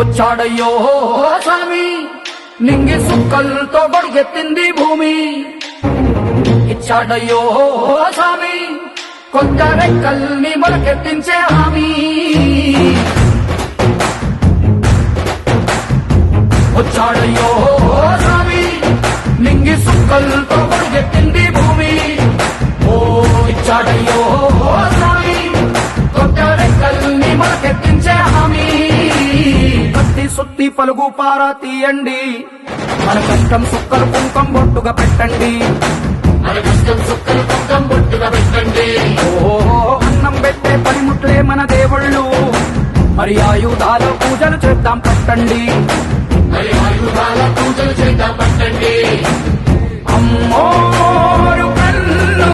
వచ్చాడయ్యో స్వామి నింగి సుక్కలతో బడిగెత్తింది భూమి ఇచ్చాడయ్యో స్వామి కొత్త రెక్కల్ని మొలకెత్తించే హామీ వచ్చాడయ్యో స్వామి నింగి సుక్కలతో బడిగెత్తింది భూమి ఓ ఇచ్చాడయ్యో స్వామి కొత్త రెక్కల్ని మొలకెత్తించే హామీ కత్తి సుత్తి పలుగు పారా తీయండి మన కష్టం సుక్కలు కుంకం బొట్టుగా పెట్టండి మన కష్టం సుక్కలు కుంకం బొట్టుగా పెట్టండి ఓ అన్నం పెట్టే పనిముట్లే మన దేవుళ్ళు మరి ఆయుధాల పూజలు చేద్దాం పట్టండి మరి ఆయుధాల పూజలు చేద్దాం పట్టండి అమ్మో